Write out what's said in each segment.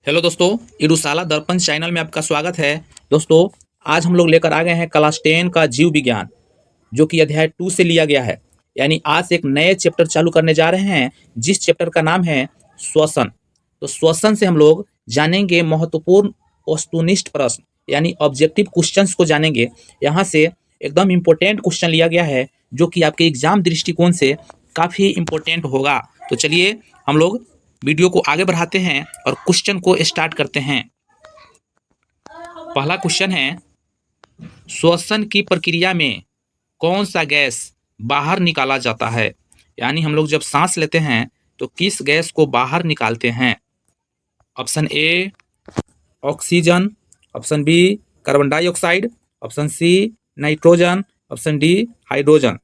Hello दोस्तों, इरुसाला दर्पण channel में आपका स्वागत है। दोस्तों, आज हम लोग लेकर आ गए हैं क्लास 10 का जीव विज्ञान, जो कि अध्याय 2 से लिया गया है। यानी आज से एक नए चैप्टर चालू करने जा रहे हैं, जिस चैप्टर का नाम है श्वसन। तो श्वसन से हम लोग जानेंगे महत्वपूर्ण वस्तुनिष्ठ प्रश्न, यानी ऑब्जेक्टिव क्वेश्चंस को जानेंगे। यहाँ से एकदम इम्पोर्टेंट क्वेश्चन लिया गया है, जो कि आपके एग्जाम दृष्टिकोण से काफ़ी इम्पोर्टेंट होगा। तो चलिए हम लोग वीडियो को आगे बढ़ाते हैं और क्वेश्चन को स्टार्ट करते हैं। पहला क्वेश्चन है, श्वसन की प्रक्रिया में कौन सा गैस बाहर निकाला जाता है? यानी हम लोग जब सांस लेते हैं तो किस गैस को बाहर निकालते हैं? Option A oxygen, option B carbon dioxide, option C nitrogen, option D hydrogen.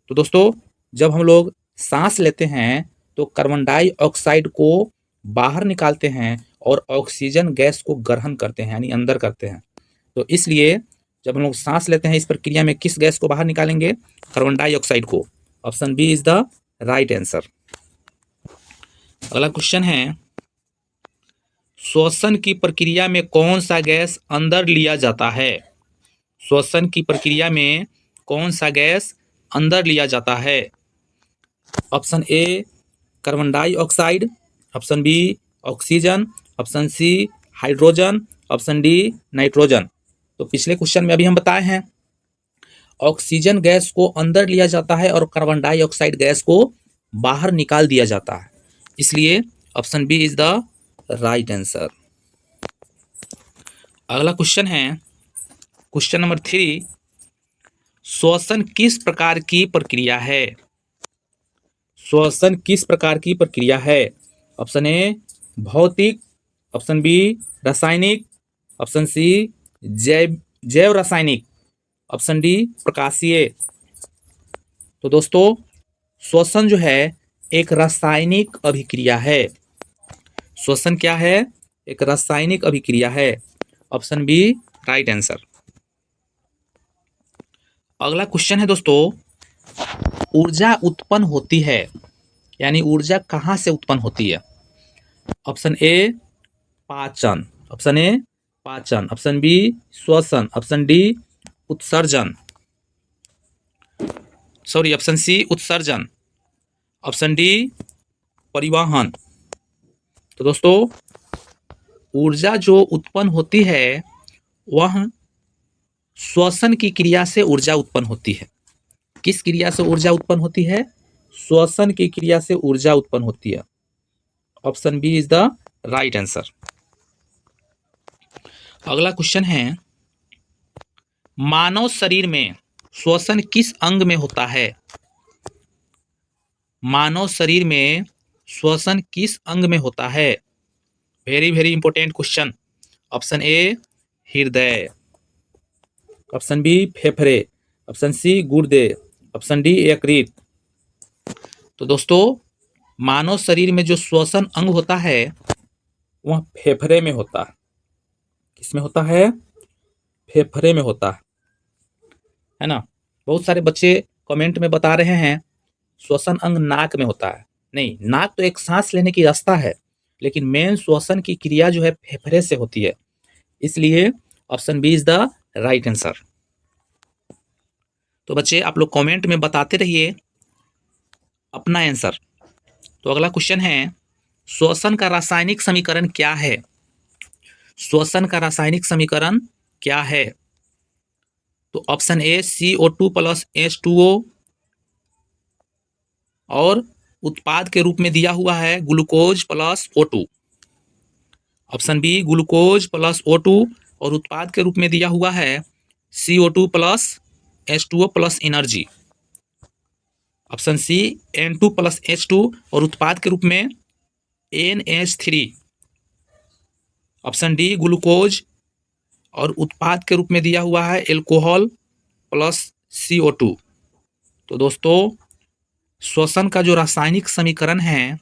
तो दोस्तों, जब हम लोग सांस लेते हैं तो कार्बन डाइऑक्साइड को बाहर निकालते हैं और ऑक्सीजन गैस को ग्रहण करते हैं, यानी अंदर करते हैं। तो इसलिए जब हम लोग सांस लेते हैं, इस प्रक्रिया में किस गैस को बाहर निकालेंगे? कार्बन डाइऑक्साइड को। Option B is the right answer. अगला क्वेश्चन है, श्वसन की प्रक्रिया में कौन सा गैस अंदर लिया जाता है? श्वसन की प्रक्रिया में कौन सा गैस अंदर लिया जाता है? Option A carbon dioxide, option B oxygen, option C hydrogen, option D nitrogen. तो पिछले क्वेश्चन में अभी हम बताए हैं, ऑक्सीजन गैस को अंदर लिया जाता है और कार्बन डाइऑक्साइड गैस को बाहर निकाल दिया जाता है। इसलिए option B is the right answer. अगला क्वेश्चन है, क्वेश्चन नंबर 3, श्वसन किस प्रकार की प्रक्रिया है? श्वसन किस प्रकार की प्रक्रिया है? ऑप्शन ए भौतिक, ऑप्शन बी रासायनिक, ऑप्शन सी जैव रासायनिक, ऑप्शन डी प्रकाशीय। तो दोस्तों, श्वसन जो है एक रासायनिक अभिक्रिया है। श्वसन क्या है? एक रासायनिक अभिक्रिया है। Option B right answer. अगला क्वेश्चन है दोस्तों, ऊर्जा उत्पन्न होती है, यानी ऊर्जा कहाँ से उत्पन्न होती है? ऑप्शन ए पाचन, ऑप्शन ए पाचन, ऑप्शन बी श्वसन, ऑप्शन डी उत्सर्जन, सॉरी ऑप्शन सी उत्सर्जन, ऑप्शन डी परिवहन। तो दोस्तों, ऊर्जा जो उत्पन्न होती है वह श्वसन की क्रिया से ऊर्जा उत्पन्न होती है। किस क्रिया से ऊर्जा उत्पन्न होती है? श्वसन की क्रिया से ऊर्जा उत्पन्न होती है। Option B is the right answer. अगला क्वेश्चन है, मानव शरीर में श्वसन किस अंग में होता है? मानव शरीर में श्वसन किस अंग में होता है? Very very important question. Option A हृदय, ऑप्शन बी फेफड़े, ऑप्शन सी गुर्दे, ऑप्शन डी यकृत। तो दोस्तों, मानव शरीर में जो श्वसन अंग होता है वह फेफड़े में होता है। किसमें होता है? फेफड़े में होता है ना। बहुत सारे बच्चे कमेंट में बता रहे हैं श्वसन अंग नाक में होता है। नहीं, नाक तो एक सांस लेने की रास्ता है, लेकिन मेन श्वसन की क्रिया जो है फेफड़े से होती है। इसलिए option B is the right answer. तो बच्चे, आप लोग कमेंट में बताते रहिए अपना आंसर। तो अगला क्वेश्चन है, श्वसन का रासायनिक समीकरण क्या है? श्वसन का रासायनिक समीकरण क्या है? तो option A CO2 plus H2O, और उत्पाद के रूप में दिया हुआ है glucose plus O2। Option B glucose plus O2, और उत्पाद के रूप में दिया हुआ है CO2 plus H2O plus energy. Option C N2 plus H2, और उत्पाद के रूप में NH3। ऑप्शन डी ग्लूकोज, और उत्पाद के रूप में दिया हुआ है एल्कोहल प्लस CO2। तो दोस्तों, श्वसन का जो रासायनिक समीकरण है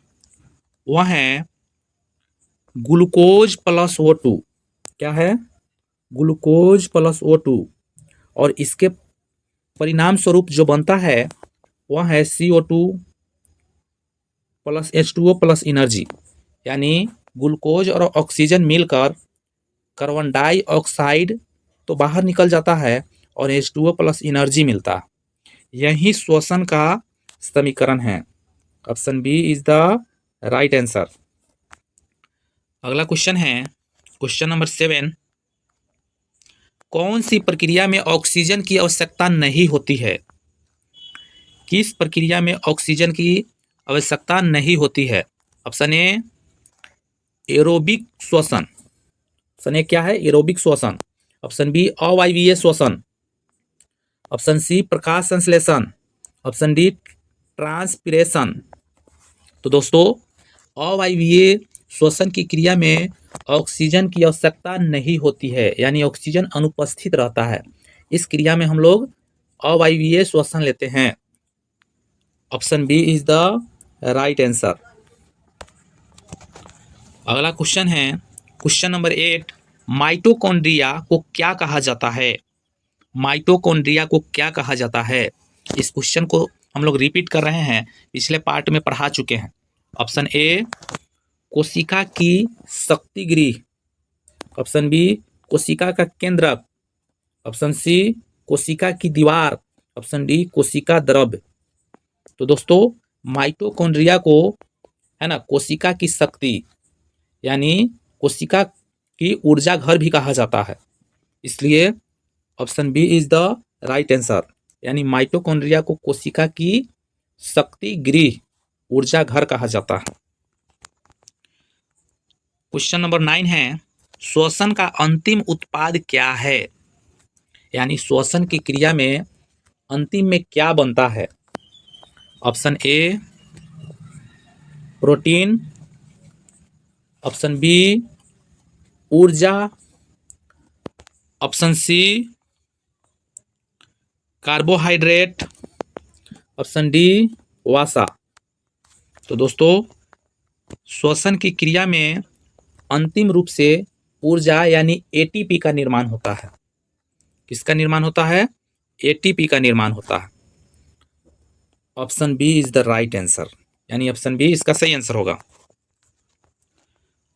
वह है ग्लूकोज प्लस O2। क्या है? ग्लूकोज प्लस O2, और इसके परिणाम स्वरूप जो बनता है वह है CO2 plus H2O plus energy, यानी ग्लूकोज और ऑक्सीजन मिलकर कार्बन डाइऑक्साइड तो बाहर निकल जाता है और H2O प्लस एनर्जी मिलता है। यही श्वसन का समीकरण है। Option B is the right answer. अगला क्वेश्चन है क्वेश्चन नंबर 7। कौन सी प्रक्रिया में ऑक्सीजन की आवश्यकता नहीं होती है? किस प्रक्रिया में ऑक्सीजन की आवश्यकता नहीं होती है? ऑप्शन ए एरोबिक श्वसन। ऑप्शन ए क्या है? एरोबिक श्वसन। ऑप्शन बी अवायवीय श्वसन। ऑप्शन सी प्रकाश संश्लेषण। Option D transpiration. तो दोस्तों अवायवीय श्वसन की क्रिया में ऑक्सीजन की आवश्यकता नहीं होती है, यानी ऑक्सीजन अनुपस्थित रहता है। इस क्रिया में हम लोग अवायवीय श्वसन लेते हैं। Option B is the right answer. अगला क्वेश्चन है क्वेश्चन नंबर 8। माइटोकॉन्ड्रिया को क्या कहा जाता है? माइटोकॉन्ड्रिया को क्या कहा जाता है? इस क्वेश्चन को हम लोग रिपीट कर रहे हैं, पिछले पार्ट में पढ़ा चुके हैं। ऑप्शन ए कोशिका की शक्ति गृह। ऑप्शन बी कोशिका का केंद्रक। ऑप्शन सी कोशिका की दीवार। ऑप्शन डी कोशिका द्रव्य। तो दोस्तों माइटोकॉन्ड्रिया को है ना कोशिका की शक्ति यानी कोशिका की ऊर्जा घर भी कहा जाता है, इसलिए option B is the right answer. यानी माइटोकॉन्ड्रिया को कोशिका की शक्ति गृह ऊर्जा घर कहा जाता है। क्वेश्चन नंबर 9 है श्वसन का अंतिम उत्पाद क्या है? यानी श्वसन की क्रिया में अंतिम में क्या बनता है? Option A protein. Option B ऊर्जा। Option C carbohydrate. Option D वसा। तो दोस्तों श्वसन की क्रिया में अंतिम रूप से ऊर्जा यानी एटीपी का निर्माण होता है। किसका निर्माण होता है? एटीपी का निर्माण होता है। Option B is the right answer, यानी ऑप्शन बी इसका सही आंसर होगा।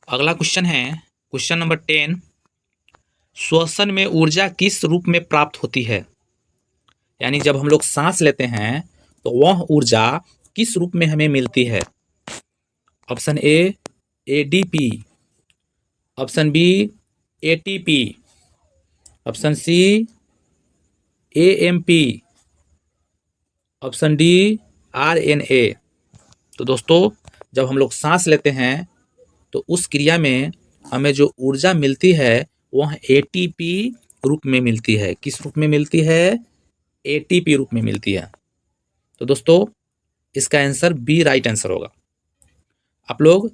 अगला क्वेश्चन है क्वेश्चन नंबर 10। श्वसन में ऊर्जा किस रूप में प्राप्त होती है? यानी जब हम लोग सांस लेते हैं तो वह ऊर्जा किस रूप में हमें मिलती है? Option A ADP. Option B ATP. Option C AMP. Option D RNA. तो दोस्तों जब हम लोग सांस लेते हैं तो उस क्रिया में हमें जो ऊर्जा मिलती है वह एटीपी रूप में मिलती है। किस रूप में मिलती है? एटीपी रूप में मिलती है। तो दोस्तों इसका आंसर बी राइट आंसर होगा। आप लोग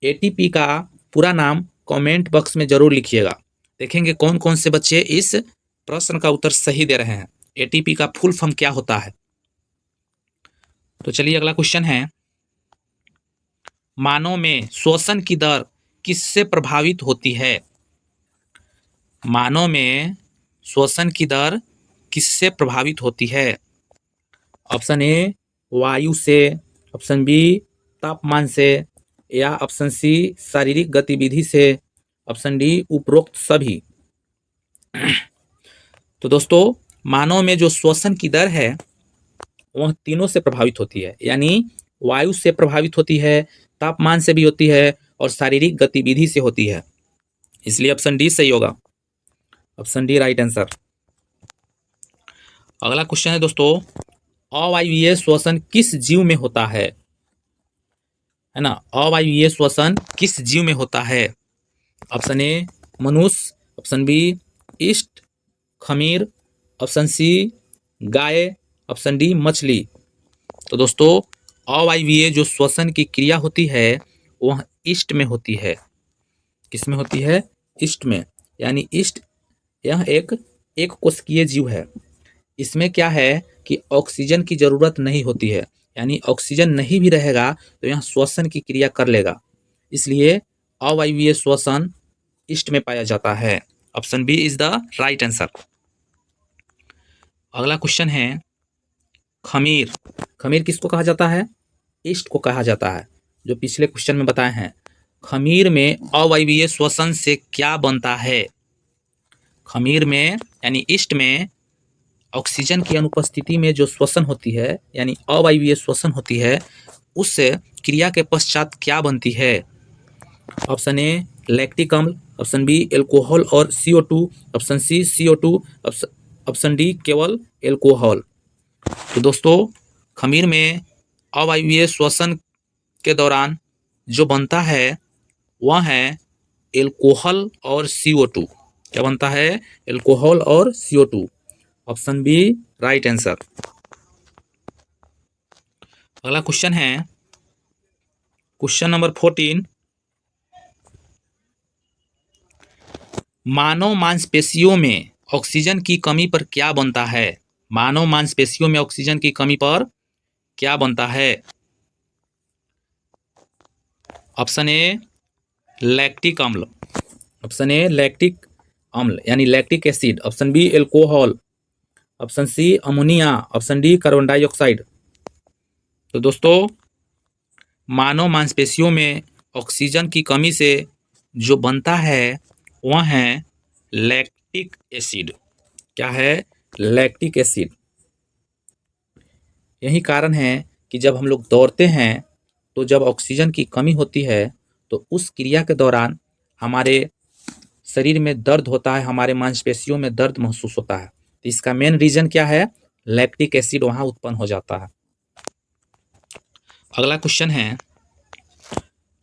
एटीपी का पूरा नाम कमेंट बॉक्स में जरूर लिखिएगा, देखेंगे कौन कौन से बच्चे इस प्रश्न का उत्तर सही दे रहे हैं। एटीपी का फुल फॉर्म क्या होता है? तो चलिए अगला क्वेश्चन है मानव में श्वसन की दर किससे प्रभावित होती है? मानव में श्वसन की दर किससे प्रभावित होती है? ऑप्शन ए वायु से। ऑप्शन बी तापमान से। या ऑप्शन सी शारीरिक गतिविधि से। ऑप्शन डी उपरोक्त सभी। तो दोस्तों मानव में जो श्वसन की दर है वह तीनों से प्रभावित होती है, यानी वायु से प्रभावित होती है, तापमान से भी होती है और शारीरिक गतिविधि से होती है, इसलिए ऑप्शन डी सही होगा। Option D right answer. अगला क्वेश्चन है दोस्तों अवायवीय श्वसन किस जीव में होता है ना? अवायवीय श्वसन किस जीव में होता है? ऑप्शन ए मनुष्य। ऑप्शन बी ईस्ट खमीर। ऑप्शन सी गाय। ऑप्शन डी मछली। तो दोस्तों अवायवीय जो श्वसन की क्रिया होती है वह ईस्ट में होती है। किस में होती है? ईस्ट में। यानी ईस्ट यह एक कोशिकीय जीव है। इसमें क्या है कि ऑक्सीजन की जरूरत नहीं होती है, यानी ऑक्सीजन नहीं भी रहेगा तो यह श्वसन की क्रिया कर लेगा, इसलिए अवायवीय श्वसन ईस्ट में पाया जाता है। Option B is the right answer. अगला क्वेश्चन है खमीर। खमीर किसको कहा जाता है? ईस्ट को कहा जाता है, जो पिछले क्वेश्चन में बताए हैं। खमीर में अवायवीय श्वसन से क्या बनता है? खमीर में यानी ईस्ट में ऑक्सीजन की अनुपस्थिति में जो श्वसन होती है यानी अवायवीय श्वसन होती है, उस क्रिया के पश्चात क्या बनती है? ऑप्शन ए लैक्टिक अम्ल, ऑप्शन बी एल्कोहल और CO2, option C CO2, option D केवल एल्कोहल। तो दोस्तों खमीर में अवायवीय श्वसन के दौरान जो बनता है वह है एल्कोहल और CO2। क्या बनता है? एल्कोहल और CO2। Option B right answer. अगला क्वेश्चन है क्वेश्चन नंबर 14। मानव मांसपेशियों में ऑक्सीजन की कमी पर क्या बनता है? मानव मांसपेशियों में ऑक्सीजन की कमी पर क्या बनता है? ऑप्शन ए लैक्टिक अम्ल, ऑप्शन ए लैक्टिक अम्ल यानी lactic acid, option B alcohol, option C ammonia, option D carbon dioxide. तो दोस्तों मानव मांसपेशियों में ऑक्सीजन की कमी से जो बनता है वह है लैक्टिक एसिड। क्या है? Lactic acid. यही कारण है कि जब हम लोग दौड़ते हैं तो जब ऑक्सीजन की कमी होती है तो उस क्रिया के दौरान हमारे शरीर में दर्द होता है, हमारे मांसपेशियों में दर्द महसूस होता है। तो इसका मेन रीजन क्या है? लैक्टिक एसिड वहां उत्पन्न हो जाता है। अगला क्वेश्चन है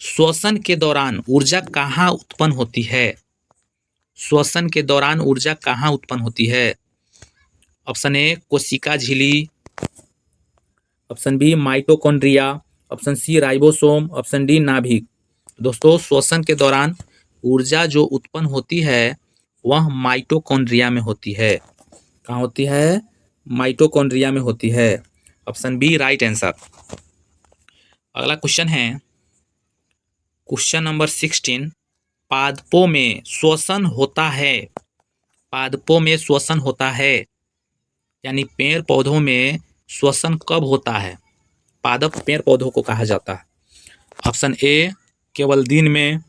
श्वसन के दौरान ऊर्जा कहाँ उत्पन्न होती है? श्वसन के दौरान ऊर्जा कहाँ उत्पन्न होती है? ऑप्शन ए कोशिका झिल्ली, option B mitochondria, option C ribosome, option D नाभिक। दोस्तों श्वसन के दौरान ऊर्जा जो उत्पन्न होती है वह माइटोकॉन्ड्रिया में होती है। कहाँ होती है? माइटोकॉन्ड्रिया में होती है। Option B right answer. अगला क्वेश्चन है क्वेश्चन नंबर 16। पादपों में श्वसन होता है। पादपों में श्वसन होता है यानी पेड़ पौधों में श्वसन कब होता है? पादप पेड़ पौधों को कहा जाता है। ऑप्शन ए केवल दिन में,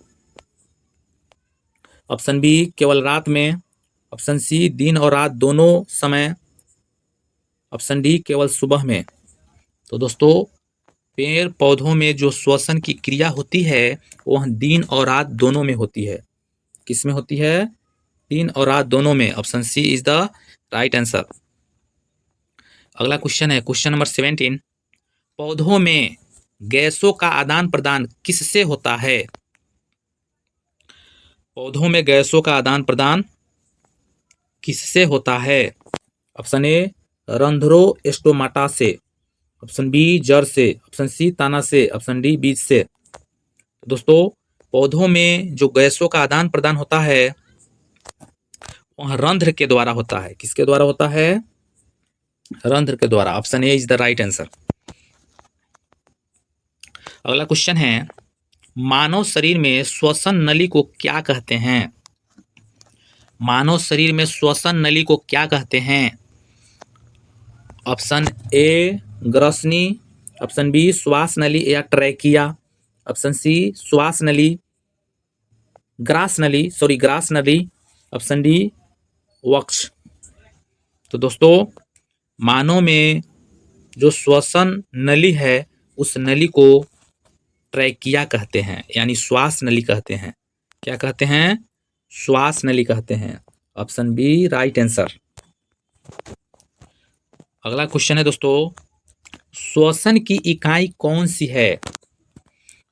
ऑप्शन बी केवल रात में, ऑप्शन सी दिन और रात दोनों समय, ऑप्शन डी केवल सुबह में। तो दोस्तों पेड़ पौधों में जो श्वसन की क्रिया होती है वह दिन और रात दोनों में होती है। किस में होती है? दिन और रात दोनों में। Option C is the right answer. अगला क्वेश्चन है क्वेश्चन नंबर 17। पौधों में गैसों का आदान प्रदान किससे होता है? पौधों में गैसों का आदान प्रदान किससे होता है? ऑप्शन ए रंध्रों स्टोमाटा से, ऑप्शन बी जड़ से, ऑप्शन सी तना से, ऑप्शन डी बीज से। दोस्तों पौधों में जो गैसों का आदान प्रदान होता है वह रंध्र के द्वारा होता है। किसके द्वारा होता है? रंध्र के द्वारा। Option A is the right answer. अगला क्वेश्चन है मानव शरीर में श्वसन नली को क्या कहते हैं? मानव शरीर में श्वसन नली को क्या कहते हैं? ऑप्शन ए ग्रसनी, ऑप्शन बी श्वास नली या ट्रैकिया, ऑप्शन सी श्वास नली ग्रास नली, ऑप्शन डी वक्ष। तो दोस्तों मानव में जो श्वसन नली है उस नली को ट्रैकिया कहते हैं यानी श्वास नली कहते हैं। क्या कहते हैं? श्वास नली कहते हैं। Option B right answer. अगला क्वेश्चन है दोस्तों श्वसन की इकाई कौन सी है?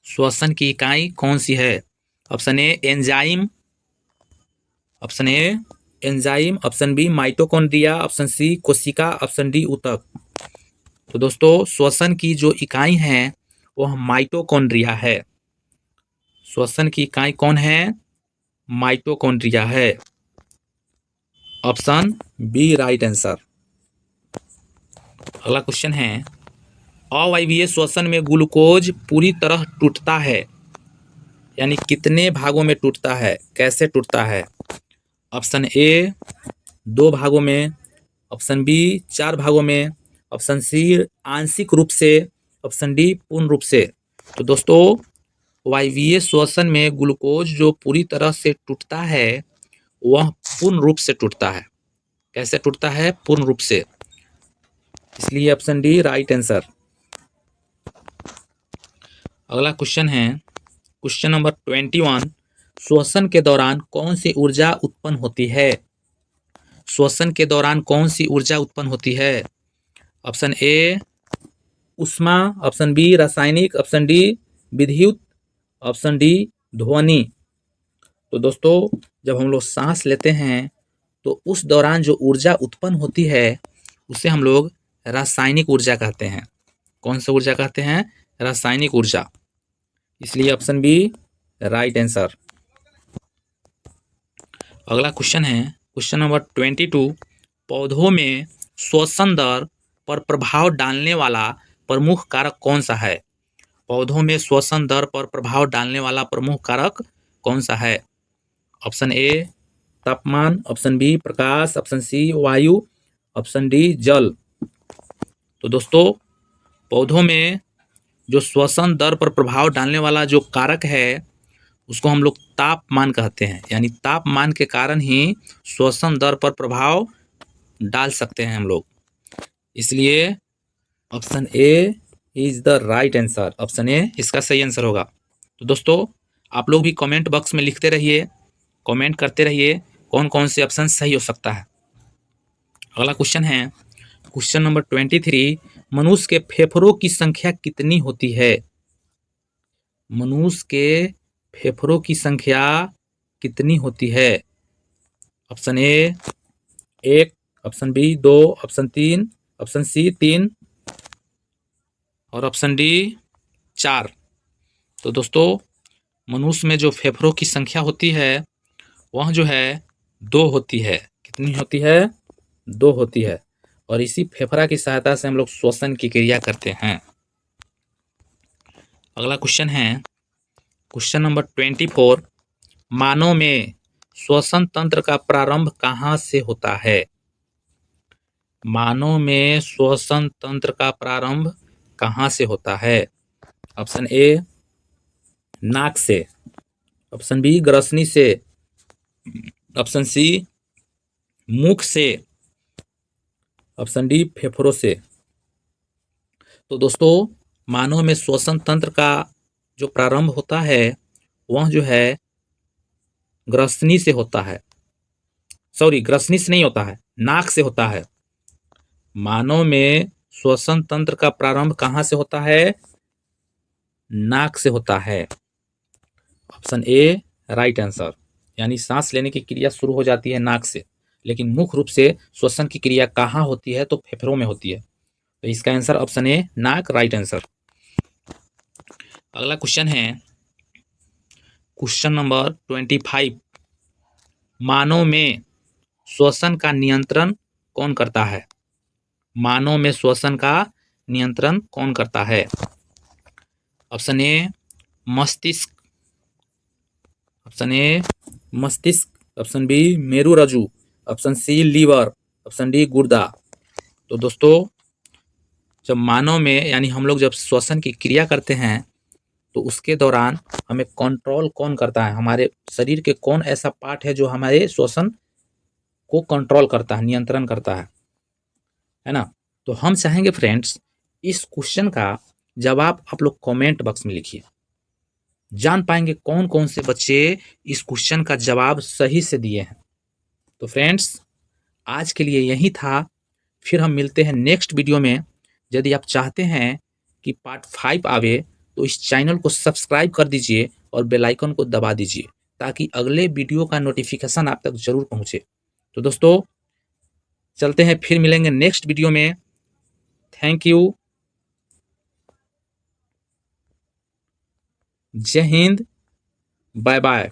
श्वसन की इकाई कौन सी है? Option A enzyme, option A enzyme, option B mitochondria, option C कोशिका, ऑप्शन डी ऊतक। तो दोस्तों श्वसन की जो इकाई है वह माइटोकॉन्ड्रिया है। श्वसन की इकाई कौन है? माइटोकॉन्ड्रिया है। Option B right answer. अगला क्वेश्चन है अवायवीय श्वसन में ग्लूकोज पूरी तरह टूटता है यानी कितने भागों में टूटता है? कैसे टूटता है? ऑप्शन ए 2 भागों में, ऑप्शन बी 4 भागों में, ऑप्शन सी आंशिक रूप से, ऑप्शन डी पूर्ण रूप से। तो दोस्तों वायवीय श्वसन में ग्लूकोज जो पूरी तरह से टूटता है वह पूर्ण रूप से टूटता है। कैसे टूटता है? पूर्ण रूप से। इसलिए ऑप्शन डी राइट आंसर। अगला क्वेश्चन है क्वेश्चन नंबर 21। श्वसन के दौरान कौन सी ऊर्जा उत्पन्न होती है? श्वसन के दौरान कौन सी ऊर्जा उत्पन्न होती है? ऑप्शन ए ऊष्मा, ऑप्शन बी रासायनिक, ऑप्शन डी विद्युत, ऑप्शन डी ध्वनि। तो दोस्तों जब हम लोग सांस लेते हैं तो उस दौरान जो ऊर्जा उत्पन्न होती है उसे हम लोग रासायनिक ऊर्जा कहते हैं। कौन सा ऊर्जा कहते हैं? रासायनिक ऊर्जा। इसलिए ऑप्शन बी राइट आंसर। अगला क्वेश्चन है क्वेश्चन नंबर 22। पौधों में श्वसन दर पर प्रभाव डालने वाला प्रमुख कारक कौन सा है? पौधों में श्वसन दर पर प्रभाव डालने वाला प्रमुख कारक कौन सा है? ऑप्शन ए तापमान, ऑप्शन बी प्रकाश, ऑप्शन सी वायु, ऑप्शन डी जल। तो दोस्तों पौधों में जो श्वसन दर पर प्रभाव डालने वाला जो कारक है उसको हम लोग तापमान कहते हैं। यानी तापमान के कारण ही श्वसन दर पर प्रभाव डाल सकते हैं हम लोग। इसलिए option A is the right answer. Option A इसका सही आंसर होगा। तो दोस्तों आप लोग भी कमेंट बॉक्स में लिखते रहिए, कमेंट करते रहिए कौन कौन से ऑप्शन सही हो सकता है। अगला क्वेश्चन है क्वेश्चन नंबर 23। मनुष्य के फेफड़ों की संख्या कितनी होती है? मनुष्य के फेफड़ों की संख्या कितनी होती है? Option A 1, option B 2, option 3, option C 3 और ऑप्शन डी 4। तो दोस्तों मनुष्य में जो फेफड़ों की संख्या होती है वह जो है 2 होती है। कितनी होती है? 2 होती है। और इसी फेफड़ा की सहायता से हम लोग श्वसन की क्रिया करते हैं। अगला क्वेश्चन है क्वेश्चन नंबर 24। मानव में श्वसन तंत्र का प्रारंभ कहाँ से होता है? मानव में श्वसन तंत्र का प्रारंभ कहाँ से होता है? ऑप्शन ए नाक से, ऑप्शन बी ग्रसनी से, ऑप्शन सी मुख से, ऑप्शन डी फेफड़ों से। तो दोस्तों मानव में श्वसन तंत्र का जो प्रारंभ होता है वह जो है ग्रसनी से होता है। सॉरी, ग्रसनी से नहीं होता है, नाक से होता है। मानव में श्वसन तंत्र का प्रारंभ कहाँ से होता है? नाक से होता है। ऑप्शन ए राइट आंसर। यानी सांस लेने की क्रिया शुरू हो जाती है नाक से, लेकिन मुख्य रूप से श्वसन की क्रिया कहाँ होती है? तो फेफड़ों में होती है। तो इसका आंसर ऑप्शन ए नाक राइट आंसर। अगला क्वेश्चन है क्वेश्चन नंबर 25। मानव में श्वसन का नियंत्रण कौन करता है? मानव में श्वसन का नियंत्रण कौन करता है? ऑप्शन ए मस्तिष्क, ऑप्शन ए मस्तिष्क, ऑप्शन बी मेरुरज्जु, option C liver, option D गुर्दा। तो दोस्तों जब मानव में यानी हम लोग जब श्वसन की क्रिया करते हैं तो उसके दौरान हमें कंट्रोल कौन करता है? हमारे शरीर के कौन ऐसा पार्ट है जो हमारे श्वसन को कंट्रोल करता है, नियंत्रण करता है ना? तो हम चाहेंगे फ्रेंड्स इस क्वेश्चन का जवाब आप लोग कमेंट बॉक्स में लिखिए। जान पाएंगे कौन कौन से बच्चे इस क्वेश्चन का जवाब सही से दिए हैं। तो फ्रेंड्स आज के लिए यही था। फिर हम मिलते हैं नेक्स्ट वीडियो में। यदि आप चाहते हैं कि पार्ट 5 आवे तो इस चैनल को सब्सक्राइब कर दीजिए और बेल आइकन को दबा दीजिए ताकि अगले वीडियो का नोटिफिकेशन आप तक जरूर पहुंचे। तो दोस्तों चलते हैं, फिर मिलेंगे नेक्स्ट वीडियो में। Thank you. जय हिंद, बाय बाय।